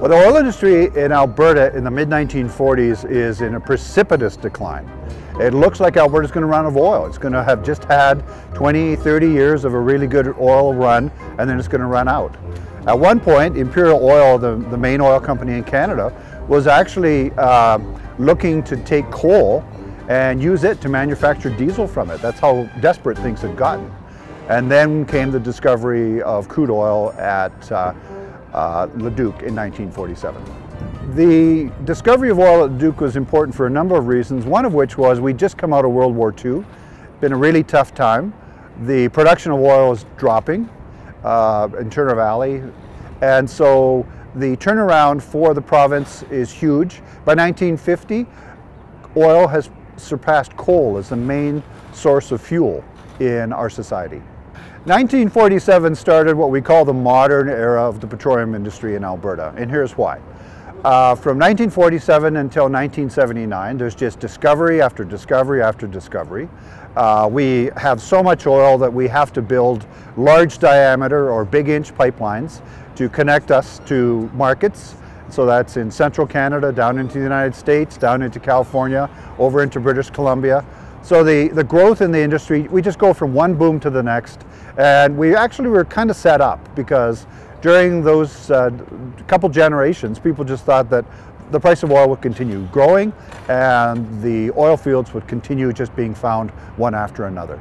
Well, the oil industry in Alberta in the mid-1940s is in a precipitous decline. It looks like Alberta's going to run out of oil. It's going to have just had 20, 30 years of a really good oil run, and then it's going to run out. At one point, Imperial Oil, the main oil company in Canada, was actually looking to take coal and use it to manufacture diesel from it. That's how desperate things had gotten. And then came the discovery of crude oil at Leduc in 1947. The discovery of oil at Leduc was important for a number of reasons, one of which was we'd just come out of World War II. Been a really tough time. The production of oil is dropping in Turner Valley, and so the turnaround for the province is huge. By 1950, oil has surpassed coal as the main source of fuel in our society. 1947 started what we call the modern era of the petroleum industry in Alberta, and here's why. From 1947 until 1979, there's just discovery after discovery after discovery. We have so much oil that we have to build large diameter or big inch pipelines to connect us to markets. So that's in central Canada, down into the United States, down into California, over into British Columbia. So the growth in the industry, we just go from one boom to the next. And we actually were kind of set up because during those couple generations, people just thought that the price of oil would continue growing and the oil fields would continue just being found one after another.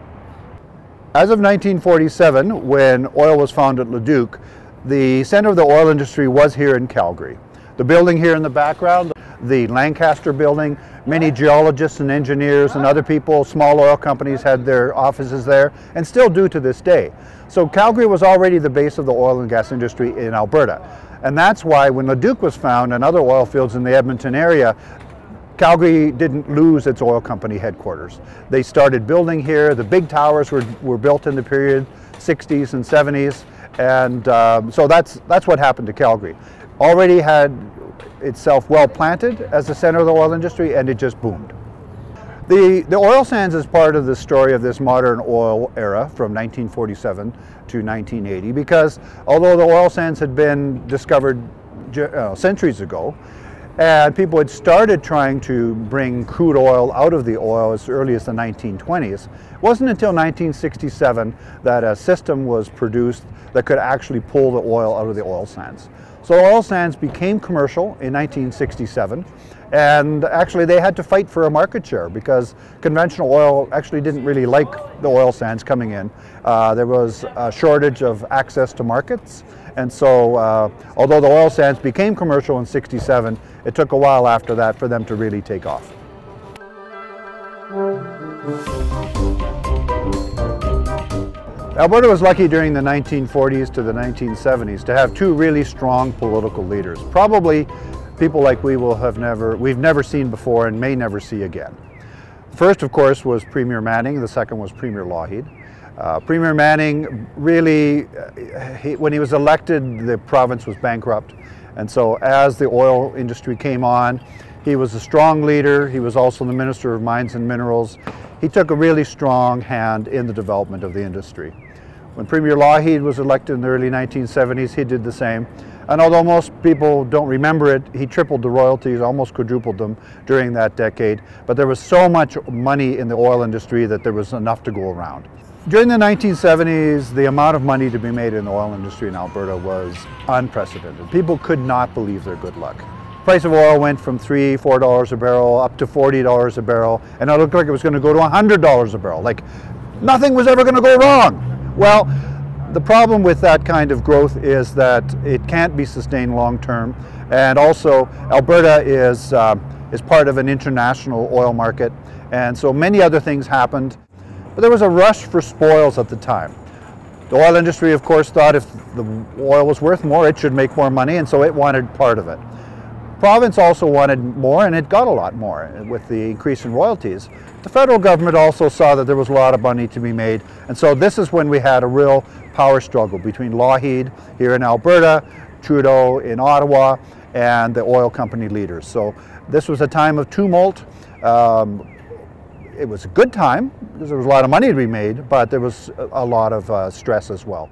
As of 1947, when oil was found at Leduc, the center of the oil industry was here in Calgary. The building here in the background, the Lancaster building, many geologists and engineers and other people, small oil companies had their offices there and still do to this day. So Calgary was already the base of the oil and gas industry in Alberta. And that's why when Leduc was found and other oil fields in the Edmonton area, Calgary didn't lose its oil company headquarters. They started building here. The big towers were built in the period 60s and 70s. And so that's what happened to Calgary. Already had itself well planted as the center of the oil industry, and it just boomed. The oil sands is part of the story of this modern oil era from 1947 to 1980, because although the oil sands had been discovered centuries ago, and people had started trying to bring crude oil out of the oil as early as the 1920s, it wasn't until 1967 that a system was produced that could actually pull the oil out of the oil sands. So oil sands became commercial in 1967, and actually they had to fight for a market share because conventional oil actually didn't really like the oil sands coming in. There was a shortage of access to markets, and so although the oil sands became commercial in '67, it took a while after that for them to really take off. Alberta was lucky during the 1940s to the 1970s to have two really strong political leaders. Probably people like we've never seen before and may never see again. First, of course, was Premier Manning. The second was Premier Lougheed. Premier Manning really, when he was elected, the province was bankrupt. And so as the oil industry came on, he was a strong leader. He was also the Minister of Mines and Minerals. He took a really strong hand in the development of the industry. When Premier Lougheed was elected in the early 1970s, he did the same. And although most people don't remember it, he tripled the royalties, almost quadrupled them during that decade. But there was so much money in the oil industry that there was enough to go around. During the 1970s, the amount of money to be made in the oil industry in Alberta was unprecedented. People could not believe their good luck. The price of oil went from $3, $4 a barrel up to $40 a barrel, and it looked like it was going to go to $100 a barrel. Like nothing was ever going to go wrong. Well, the problem with that kind of growth is that it can't be sustained long term, and also Alberta is part of an international oil market, and so many other things happened. But there was a rush for spoils at the time. The oil industry, of course, thought if the oil was worth more, it should make more money, and so it wanted part of it. The province also wanted more, and it got a lot more with the increase in royalties. The federal government also saw that there was a lot of money to be made, and so this is when we had a real power struggle between Lougheed here in Alberta, Trudeau in Ottawa, and the oil company leaders. So this was a time of tumult. It was a good time because there was a lot of money to be made, but there was a lot of stress as well.